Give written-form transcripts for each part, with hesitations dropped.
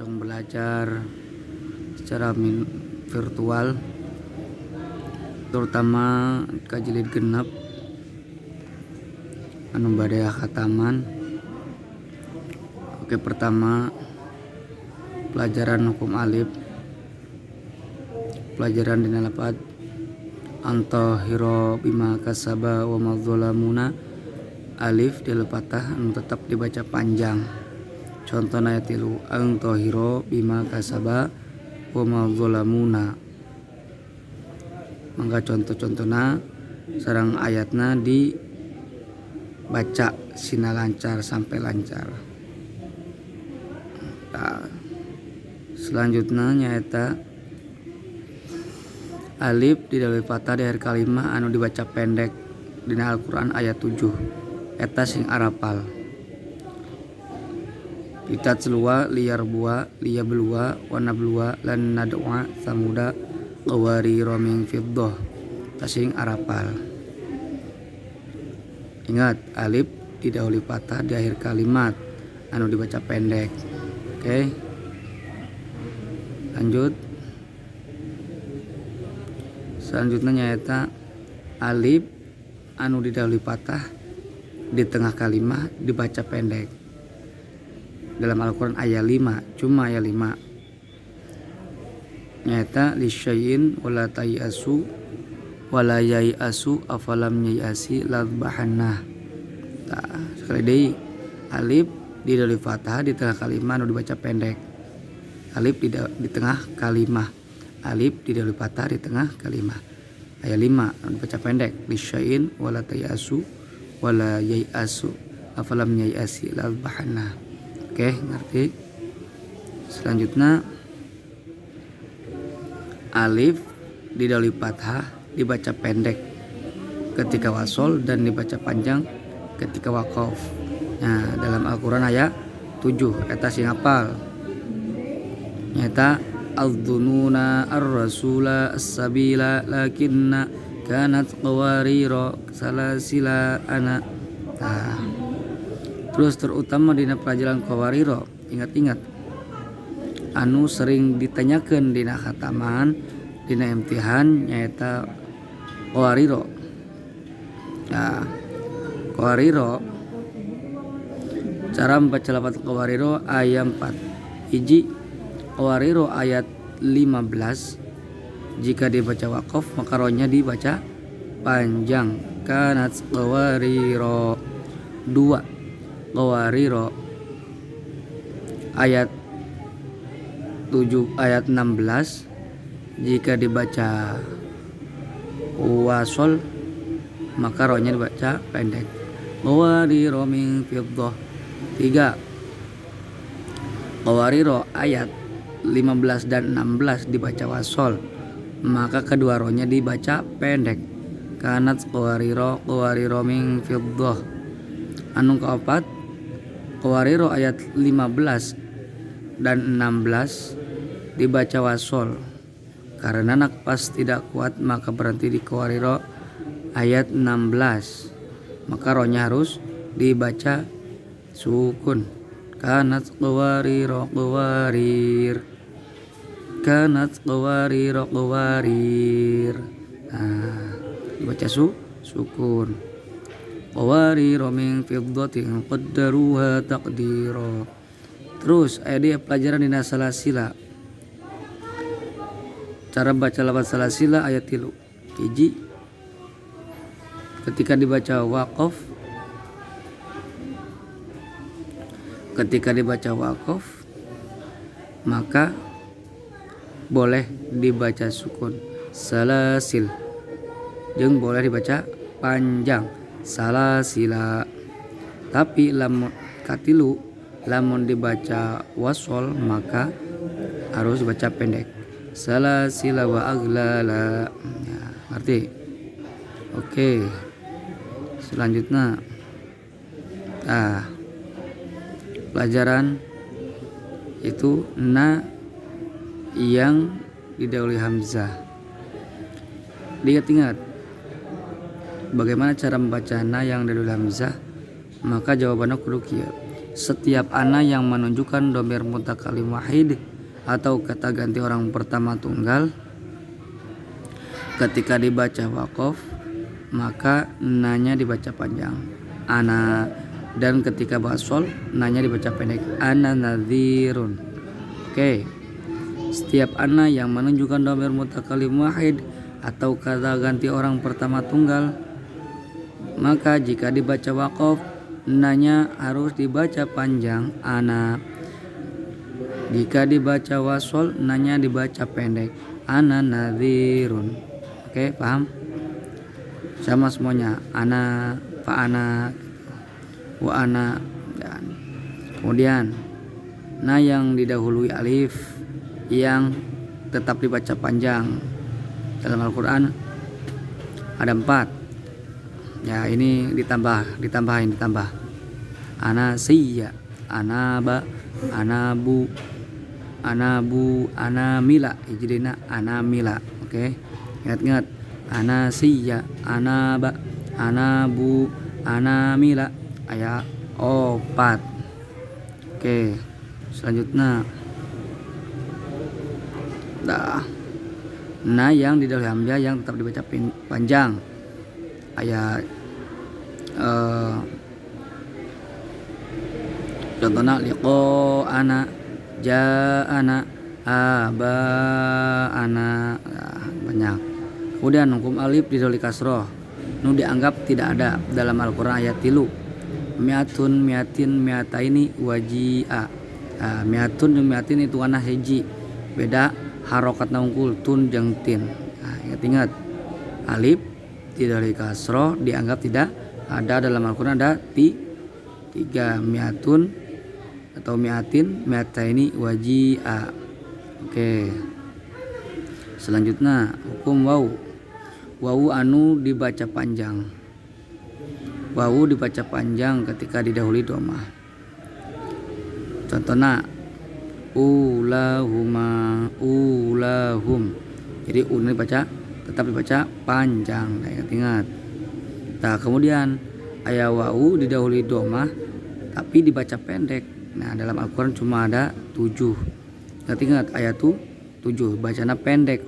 langsung belajar secara virtual, terutama kajilid genep anu bade khataman. Oke, pertama pelajaran hukum alif, pelajaran dina lapad antahiro bima kasaba wa madzolamuna. Alif di patah anu tetap dibaca panjang. Contohna aya 3, antahiro bima kasaba wa madzolamuna. Mangga contoh-contohna sareng ayatna dibaca sina lancar sampai lancar. Nah, selanjutnya nyaeta alif di dalam patah di akhir kalimah anu dibaca pendek dina Al-Qur'an ayat 7 eta sing arapal. Kita celua liar bua liya belua wana belua lan nadwa samuda qawari roming fiddah tasing arapal. Ingat, alif didahului patah di akhir kalimat anu dibaca pendek. Oke, lanjut. Selanjutnya nyaeta alif anu didahului patah di tengah kalimat dibaca pendek. Dalam Al-Quran ayat 5, cuma ayat 5 nyata lisyayin wala tayasu wala yayasu afalam yayasi ladbahanna. Sekali deui, alif di dalam fathah di tengah kalimat anu dibaca pendek. Alif di tengah kalimat, alif di dalam fathah di tengah kalimat. Ayat 5 anu dibaca pendek, lisyayin wala tayasu wala yayasu afalam yayasi ladbahanna. Oke, ngerti? Selanjutnya alif di dahului fathah dibaca pendek ketika wasol dan dibaca panjang ketika waqaf. Nah, dalam Al-Qur'an ayat 7 eta sing hafal. Nyata adzununa ar-rasula as-sabila lakinna kanat qawarira salasila ana. Terus terutama dina pelajaran qawariro, ingat-ingat anu sering ditanyakan dina khataman dina imtihan nyaeta qawariro. Nah, qawariro cara membaca lafaz qawariro ayat 4. Hiji, qawariro ayat 15 jika dibaca waqaf maka rohnya dibaca panjang, kanat qawariro. 2, qawariro ayat 7 ayat 16 jika dibaca wasol maka rohnya dibaca pendek, qawariro min fiddah. 3, qawariro ayat 15 dan 16 dibaca wasol maka kedua rohnya dibaca pendek, kanat qawariro min fiddah. Anu keempat, qawariro ayat 15 dan 16 dibaca wasol karena nakpas tidak kuat maka berhenti di qawariro ayat 16 maka rohnya harus dibaca sukun, kanat qawariro qawarir, kanat qawariro qawarir. Nah, dibaca sukun. Qawariro min fiddatin qaddaruha taqdira. Terus dia pelajaran dina salasila. Cara baca lafaz salasila ayat 3. Hiji, ketika dibaca waqaf maka boleh dibaca sukun salasil jeung boleh dibaca panjang salasila. Tapi lamun katilu lamun dibaca wasol maka harus dibaca pendek, salasila wa aglala. Ya, ngerti? Oke, selanjutnya pelajaran itu na yang didahului hamzah. Diingat-ingat bagaimana cara membaca na yang didahului hamzah? Maka jawabannya kudu kieu. setiap ana yang menunjukkan dhamir mutakallim wahid atau kata ganti orang pertama tunggal ketika dibaca waqaf maka nanya dibaca panjang ana, dan ketika wasol nanya dibaca pendek ana nadhirun. Oke. Setiap ana yang menunjukkan dhamir mutakallim wahid atau kata ganti orang pertama tunggal maka jika dibaca waqaf nanya harus dibaca panjang ana. Jika dibaca wasol nanya dibaca pendek ana nadhirun. Oke, paham? Sama semuanya, ana, fa ana, wa ana, dan kemudian na yang didahului alif yang tetap dibaca panjang dalam Al-Quran ada 4 ya, ini ditambahin ana siyya, ana ba, ana bu, ana mila, jadinya ana mila. Oke, ingat ana siyya, ana ba, ana bu, ana mila ayat 4. Oke, selanjutnya nah yang di dalam hamzah yang tetap dibaca panjang ayat contohnya liqo ana, ja'ana, aba ana, banyak. Kemudian hukum alif didahului kasroh nu dianggap tidak ada dalam Al-Quran ayat 3 mi'atun, mi'atin, mi'ataini, waji'a. Mi'atun dan mi'atin itu warna hiji beda harokat unggul tun jeung tin. Ingat alif didahului kasroh dianggap tidak ada dalam Al-Quran. Ada 3 mi'atun atau mi'atin, mi'ataini, waji'a. Oke, selanjutnya hukum wawu anu dibaca panjang. Wawu dibaca panjang ketika didahului dhamma. Contohnya ulahum. Jadi tetap dibaca panjang. Ingat. Nah, kemudian ayat wawu didahului dhamma tapi dibaca pendek. Nah, dalam Al-Quran cuma ada 7. Ingat ayat 7 bacanya pendek.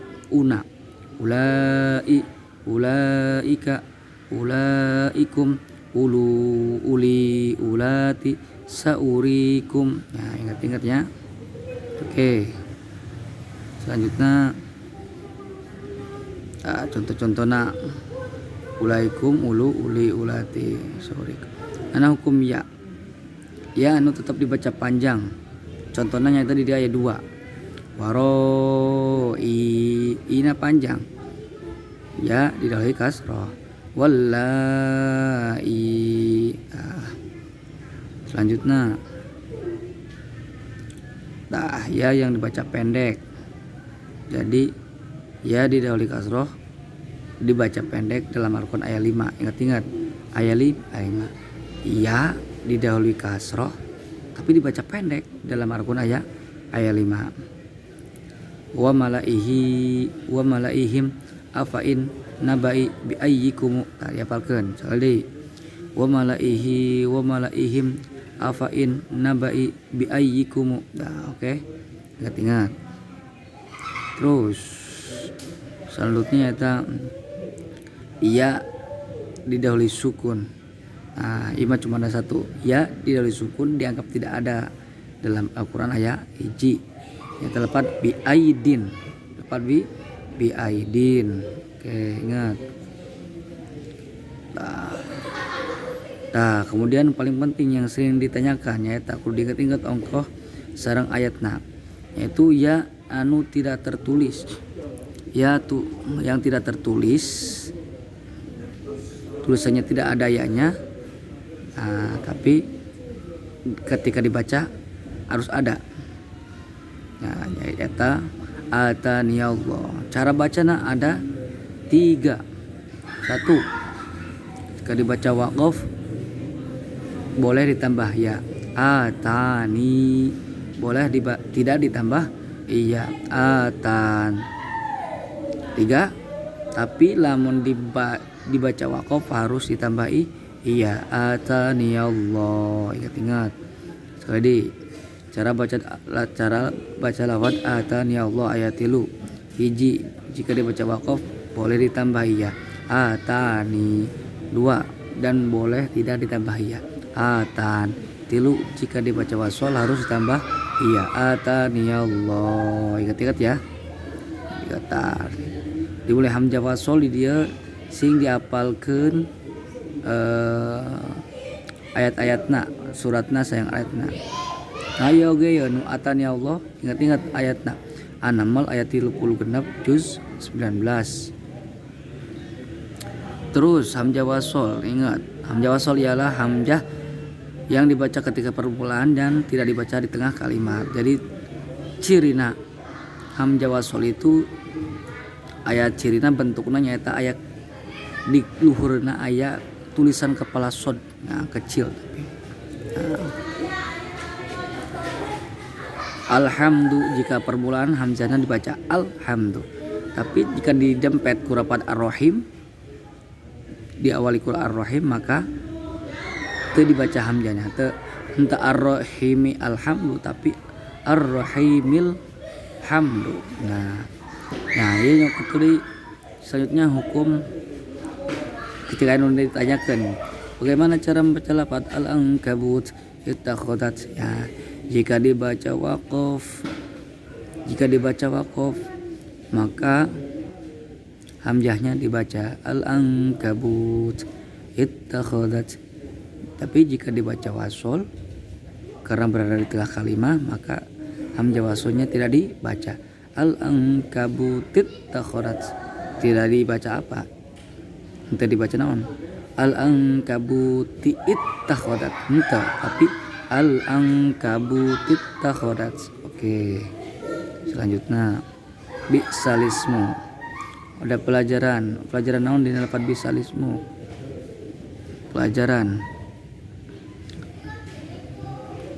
Ulaika, ulaikum, uli, ulati, saurikum. Nah, ingat ya. Oke, selanjutnya contoh-contohnya ulaikum, uli, ulati, saurikum. Nah, hukum ya anu tetap dibaca panjang. Contohnya yang tadi di ayat 2 ina panjang ya didahului kasroh wallahi. Selanjutnya ya yang dibaca pendek, jadi ya didahului kasroh dibaca pendek dalam Al-Quran ayat 5. Ingat ayat 5 ya didahului kasroh tapi dibaca pendek dalam Al-Quran ayat 5. Wa malaihim afain nabai bi ayyikum. Hafalkeun sekali. Wa malaihim afain nabai bi ayyikum. Oke. Ingat. Terus selanjutnya eta ya didahului sukun. Ima cuma ada 1. Ya didahului sukun dianggap tidak ada dalam Al-Quran ayat 1. Ya terlepas bi aidin. Oke, ingat. Kemudian paling penting yang sering ditanyakan yaitu kudu diingat-ingat ongkoh sareng ayatna, yaitu ya anu tidak tertulis. Ya tuh yang tidak tertulis, tulisannya tidak ada ya-nya, tapi ketika dibaca harus ada. Nah, yaitu atani Allah. Cara bacanya ada 3. 1, ketika dibaca waqaf boleh ditambah ya atani, boleh tidak ditambah iya atan. 3, tapi lamun dibaca waqaf harus ditambahi iya atani Allah. Ingat. Sekali lagi, cara baca lafaz atani Allah ayat 3. Hiji, jika dibaca waqaf boleh ditambah iya. Atani 2 dan boleh tidak ditambah iya. Atan 3, jika dibaca wasol harus ditambah iya. Atani Allah. Ingat-ingat ya. Ingat. Dimulai hamzah wasol di dia sing diapalkeun ayat-ayatna, suratna sayang ayatna. Ayo ge ya nu atani Allah, ingat-ingat ayatna. An-Naml ayat 36 juz 19. Terus hamzah wasol, ingat hamzah wasol ialah hamzah yang dibaca ketika permulaan dan tidak dibaca di tengah kalimat. Jadi cirina hamzah wasol itu ayat cirina bentuknya nyata ayat di luhurna aya tulisan kepala sod, nah kecil tapi. Alhamdu jika permulaan hamzahnya dibaca alhamdu. Tapi jika didempet kurapat ar-rahim diawali kura ar-rahim maka teu dibaca hamzahnya. Teu henteu ar-rahimi alhamdu tapi ar-rahimil hamdu. Nah ieu kitu selanjutnya hukum ketika anu ditanyakan bagaimana cara membaca lafaz al-ankabut ittakhadhat ya. Jika dibaca waqaf maka hamzahnya dibaca al-ankabut ittakhadhat. Tapi jika dibaca wasol karena berada di tengah kalimat maka hamzah wasolnya tidak dibaca. Al-ankabut ittakhadhat. Tidak dibaca apa? Henteu dibaca naon? Al-ankabuti ittakhadhat. Henteu, tapi al-ankabuti ittakhadhat. Oke. Selanjutnya bisalismu. Ada pelajaran naon dina lafaz bisalismu. Pelajaran.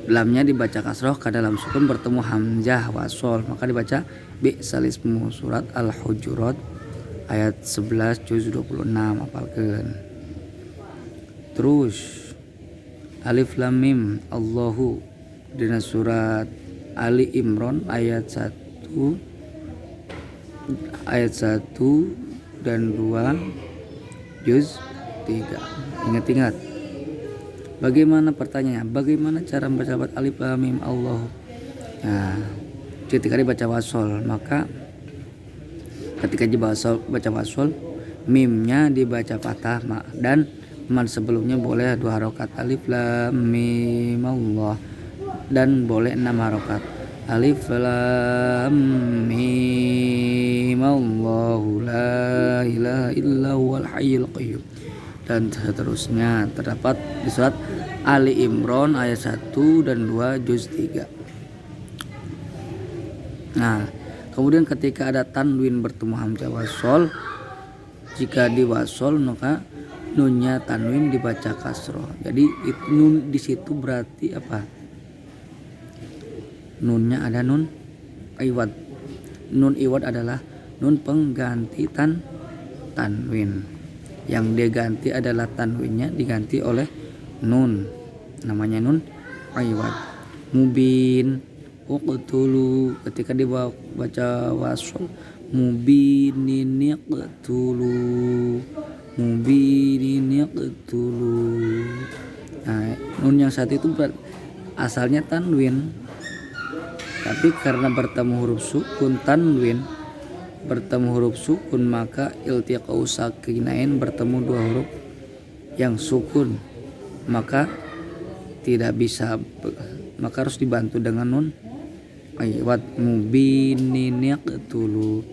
Lamnya dibaca kasroh ka dalam sukun bertemu hamzah wasol maka dibaca bisalismu. Surat Al-Hujurat ayat 11 juz 26 hafalkeun. Terus alif lam mim Allahu dina surat Ali Imran ayat 1 dan 2 juz 3. Ingat-ingat. Bagaimana pertanyaannya? Bagaimana cara membaca alif lam mim Allahu? Nah, ketika dibaca wasol maka ketika baca wasol mimnya dibaca patah dan mad sebelumnya boleh 2 harokat alif lam mim Allah dan boleh 6 harokat alif lam mim Allahu la ilaha illa huwal hayyul qayyum dan seterusnya terdapat di surat Ali Imran ayat 1 dan 2 juz 3. Nah, kemudian ketika ada tanwin bertemu hamzah wasol, jika diwasol maka nunnya tanwin dibaca kasroh. Jadi nun di situ berarti apa? Nunnya ada nun iwad. Nun iwad adalah nun pengganti tanwin. Yang diganti adalah tanwinnya diganti oleh nun. Namanya nun iwad. Mubin uqtulu ketika dibaca wasol mubinin yaqtulu. Nah, nun yang satu itu asalnya tanwin tapi karena bertemu huruf sukun maka iltiqau sakinain bertemu 2 huruf yang sukun maka harus dibantu dengan nun iwad mubinin yaqtulu.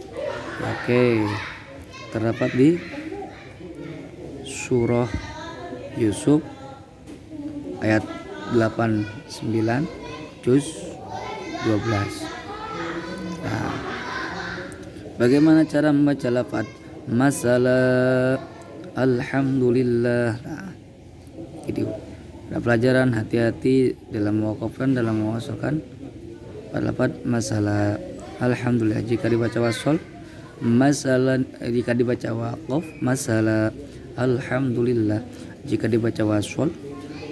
Oke, terdapat di surah Yusuf ayat 89 juz 12. Nah, bagaimana cara membaca lafaz masalah alhamdulillah? Nah, jadi ada pelajaran hati-hati dalam mewakafkan dalam mewasolkan lafaz masalah alhamdulillah. Jika dibaca wasol masalah, jika dibaca waqaf masalah alhamdulillah. Jika dibaca wasol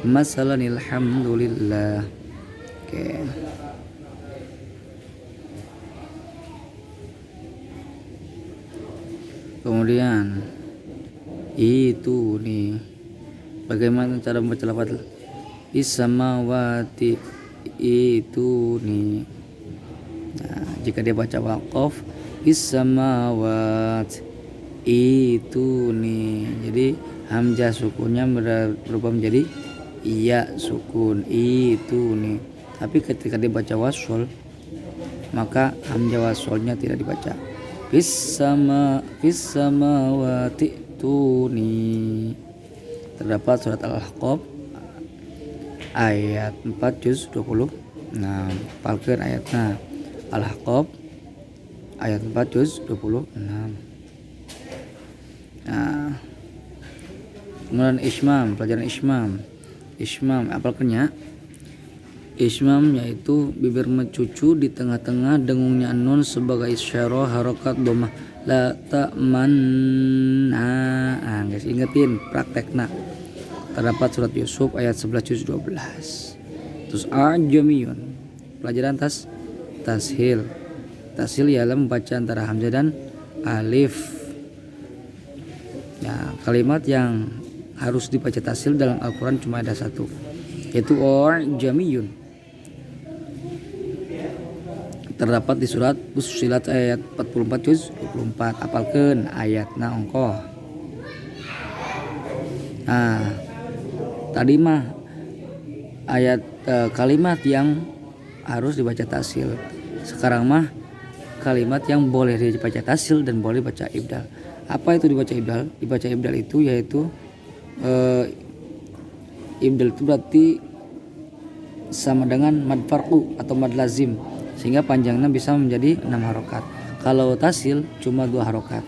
masalah alhamdulillah. Oke. Kemudian itu nih, bagaimana cara membaca lafaz Is-samawati itu nih. Nah, jika dia baca waqaf Is-samawat itu nih, jadi hamzah sukunnya berubah menjadi iya sukun itu nih. Tapi ketika dia baca wasol, maka hamzah wasolnya tidak dibaca. Fis-samawati tuni. Terdapat surat Al-Ahqaf ayat 4 juz 20. Nah, palkeun ayatna. Al-Ahqaf ayat 4 juz 26. Nah, kemudian ismam, pelajaran ismam apalnya. Ismam yaitu bibir mencucu di tengah-tengah dengungnya nun sebagai isyarah harokat dhammah la ta'manna. Guys, ingetin praktekna. Terdapat surat Yusuf ayat 11 juz 12. Terus ajamiyun, pelajaran tashil ialah membaca antara hamzah dan alif. Ya, kalimat yang harus dibaca tashil dalam Al-Quran cuma ada satu, yaitu jamiyun. Terdapat di surat Fussilat ayat 44 juz 24. Apalkeun ayatna ongkoh. Nah, tadi mah ayat kalimat yang harus dibaca tashil. Sekarang mah kalimat yang boleh dibaca tashil dan boleh baca ibdal. Apa itu dibaca ibdal? Dibaca ibdal itu yaitu ibdal itu berarti sama dengan mad farqu atau mad lazim, sehingga panjangnya bisa menjadi 6 harokat. Kalau tashil cuma 2 harokat.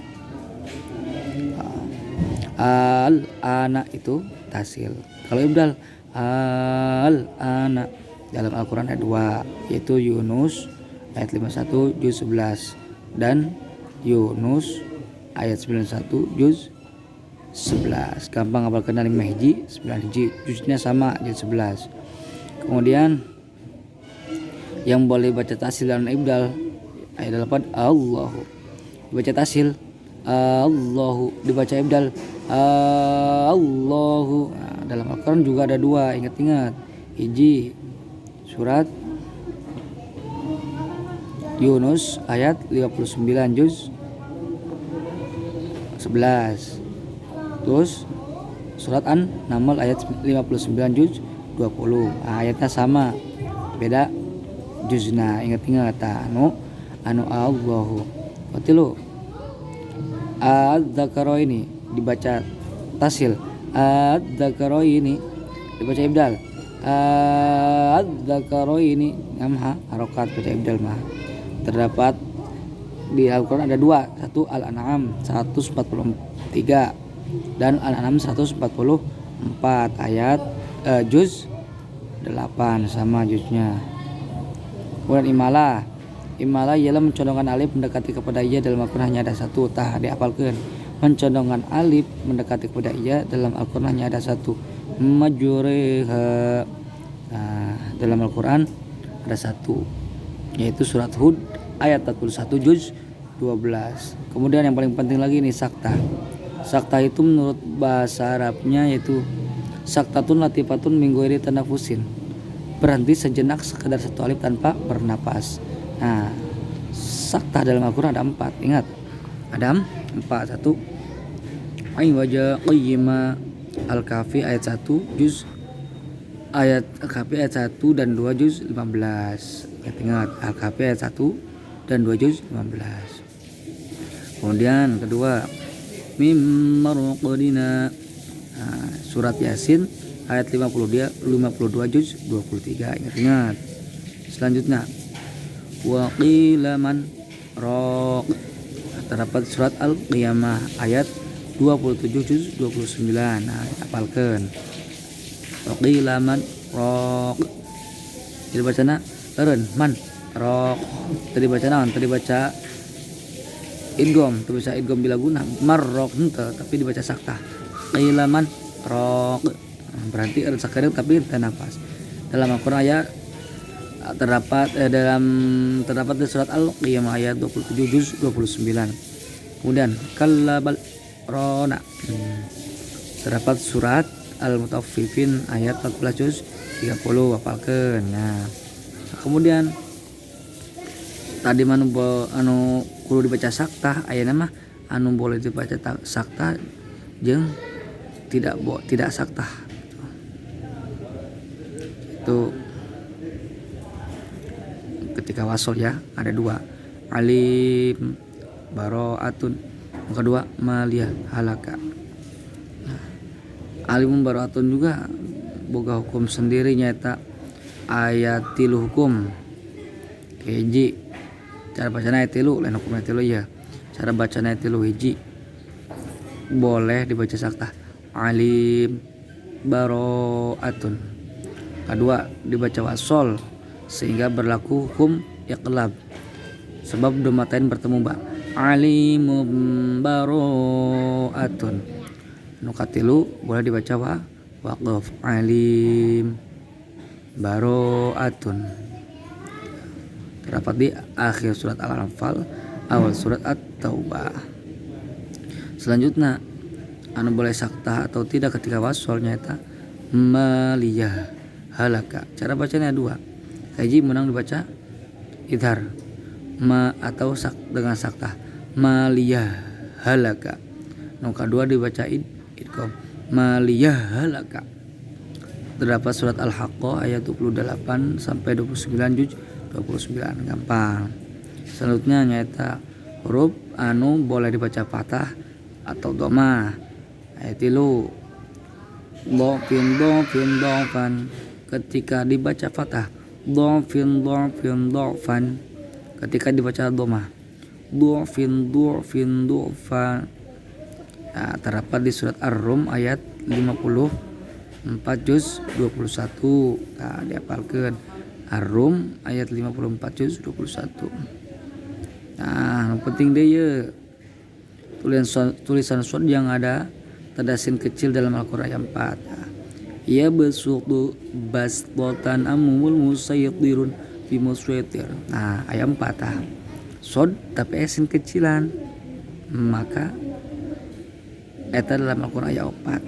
Al-ana itu tashil. Kalau ibdal al-ana dalam Al-Quran ada 2, yaitu Yunus ayat 51 juz 11 dan Yunus ayat 91 juz 11. Gampang hafalkan dari hiji 9 hiji, juznya sama juz 11. Kemudian yang boleh baca tashil dan ibdal adalah lafaz Allahu. Dibaca tashil Allahu, dibaca ibdal Allahu. Nah, dalam Al-Quran juga ada 2, ingat-ingat. Hiji surat Yunus ayat 59 juz 11. Terus surat An-Naml ayat 59 juz 20. Nah, ayatnya sama, beda juzna. Ingat-ingat anu Allahu. Berarti lu adzakaro ini dibaca tashil, adzakaro ini dibaca ibdal, adzakaro ini ngamha harokat baca ibdal mah. Terdapat di Al-Quran ada 2, satu Al-An'am 143 dan Al-An'am 144 ayat juz 8 sama juznya. Kemudian imalah ialah mencondongkan alif mendekati kepada ia dalam Al-Quran hanya ada 1. Tah diapalkeun. Mencondongkan alif mendekati kepada ia dalam Al-Quran hanya ada 1. Majuriha. Nah, dalam Al-Quran ada 1, yaitu surat Hud ayat 41 juz 12. Kemudian yang paling penting lagi nih sakta. Sakta itu menurut bahasa Arabnya yaitu saktatun latifatun min ghairi tanafusin. Berhenti sejenak sekedar 1 alif tanpa bernapas. Nah, sakta dalam Al-Quran ada 4. Ingat, ada 4. 1 aywaja qayyima Al-Kahfi ayat 1 juz ayat Al-Kahfi ayat 1 dan 2 juz 15. Ingat Al-Kahfi ayat 1 dan 2 juz 15. Kemudian kedua mimmarqadina. Nah, surat Yasin ayat 52 juz 23. Ingat. Selanjutnya wa qila man raq. Terdapat surat Al-Qiyamah ayat 27 juz 29. Nah, hafalkeun. Wa qila man raq. Jadi bacana eureun man raq. Tadi baca naon? Tadi baca idgham, tadi baca idgham bila guna. Marraq henteu, tapi dibaca sakta. Qila man raq. Berarti ada sakit tapi teu nafas. Dalam Al-Quran ayat terdapat di surat Al-Qiyamah ayat 27 juz 29. Kemudian kallabal rona terdapat surat Al-Mutaffifin ayat 14 juz 30 hafalkeun. Nah, kemudian tadi anu kudu dibaca saktah ayeuna mah anu boleh dibaca saktah jeung tidak saktah. Itu ketika wasol ya, ada dua, alim baro'atun, yang kedua maliyah halaka. Nah, alim baro'atun juga boga hukum sendiri nyata ayat tilu hukum hiji cara bacana ayat tilu lain hukum ayat tilu ya, cara bacana ayat tilu hiji boleh dibaca saktah alim baro'atun, kedua dibaca wasol sehingga berlaku hukum iqlab sebab domatain bertemu ba alimum baro'atun. Nu katilu boleh dibaca waqaf alim baro'atun, terdapat di akhir surat Al-Anfal awal surat At-Taubah. Selanjutnya anu boleh saktah atau tidak ketika wasol nyata maliyah halaka. Cara bacanya dua, hiji menang dibaca idhar ma atau dengan saktah maliyah halaka. Nu kedua dibaca idgham maliyah halaka. Terdapat surat Al-Haqqah ayat 28 sampai 29 juz 29, gampang. Selanjutnya nyata huruf anu boleh dibaca fathah atau dhamma ayat 3 dhofin ketika dibaca fathah, dhofin dhofan ketika dibaca dhamma, dhofin dhofan. Nah, terdapat di surat Ar-Rum ayat 54 juz 21. Nah, dihafalkeun Ar-Rum ayat 54 juz 21. Nah, yang penting deh ya tulisan shod yang ada tanda sin kecil dalam Al-Qur'an ayat 4. Ya basutu basbotan amumul musayyidirun fi musayyidir. Nah, ayat 4 shod tapi sin kecilan, maka eta dalam Al-Qur'an ayat 4.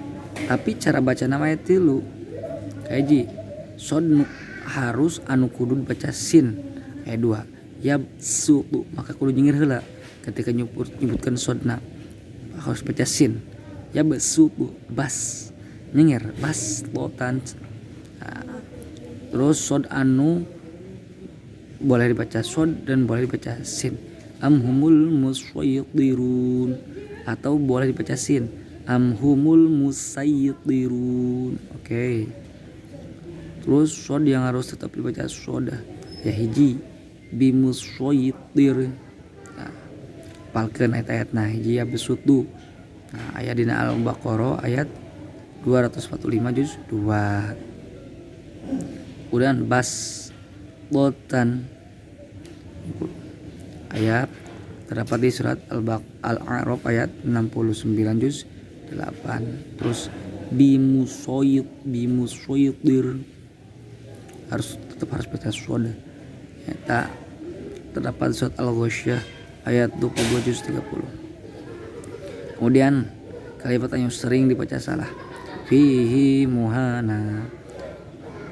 Tapi cara baca nama ayat 3 kaji shod harus anu kudu dibaca sin ayat 2 ya sutu, maka kudu nyengir heula ketika nyebutkan sodna harus baca sin ya basutu bas nyengir bas lotan. Nah, terus sod anu boleh dibaca sod dan boleh dibaca sin amhumul musayyidirun atau boleh dibaca sin amhumul musayyidirun. Oke. Terus sod yang harus tetap dibaca soda ya hiji bimusayyidir. Nah, palkeun ayat-ayatna hiji ya besutu. Nah, ayat dina Al-Baqarah ayat 245 juz 2. Kemudian bas botan ayat terdapat di surat Al-A'raf ayat 69 juz 8. Terus bimusayyidir tetap harus baca soda. Eta terdapat di surat Al-Ghasyiyah ayat 22 juz 30. Kemudian kalimat yang sering dibaca salah fihi muhana.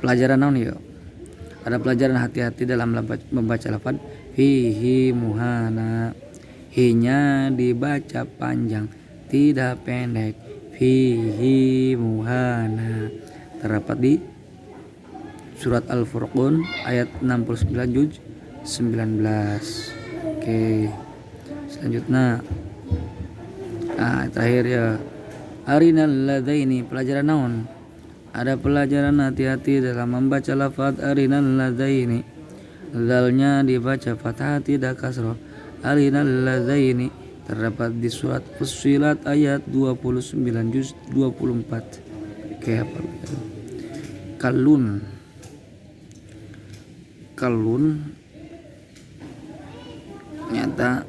Pelajaran naon ya? Ada pelajaran hati-hati dalam membaca lafaz fihi muhana. Hi-nya dibaca panjang, tidak pendek. Fihi muhana. Terdapat di surat Al-Furqan ayat 69 juz 19. Oke. Selanjutnya terakhir ya arinal ladaini, pelajaran naon? Ada pelajaran hati-hati dalam membaca lafaz arinal ladaini. Zalnya dibaca fathah tidak kasrah. Arinal ladaini terdapat di surat Fussilat ayat 29 juz 24. Oke, apa? Kalun nyata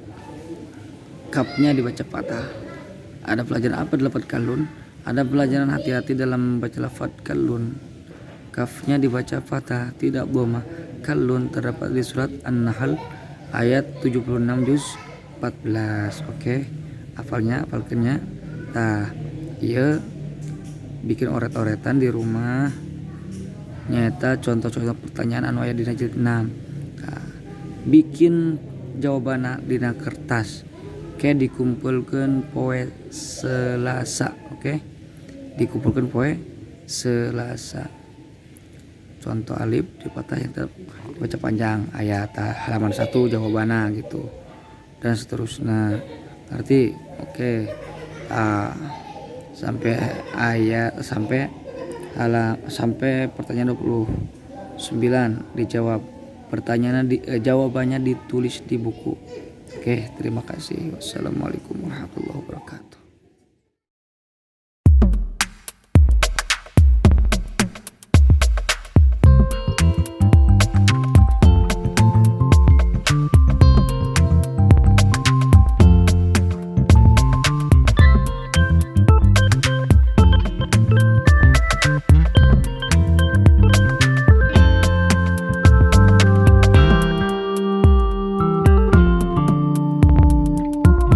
kapnya dibaca fathah. Ada pelajaran apa dalam lafaz kalun? Ada pelajaran hati-hati dalam membaca lafaz kalun. Kafnya dibaca fathah tidak dhamma. kallun terdapat di surat An-Nahl ayat 76 juz 14. Oke, hafalkannya. Tah, ieu bikin oret-oretan di rumah nyata contoh-contoh pertanyaan anu aya dina jilid 6. Tah, bikin jawabana dina kertas. Oke, dikumpulkeun poe Selasa. Oke, dikumpulkeun poe Selasa. Contoh alif dipatah yang dibaca panjang ayat halaman 1 jawabana gitu dan seterusnya. Berarti oke, sampai pertanyaan 29 dijawab. Jawabannya ditulis di buku. Oke, terima kasih. Wassalamualaikum warahmatullahi wabarakatuh.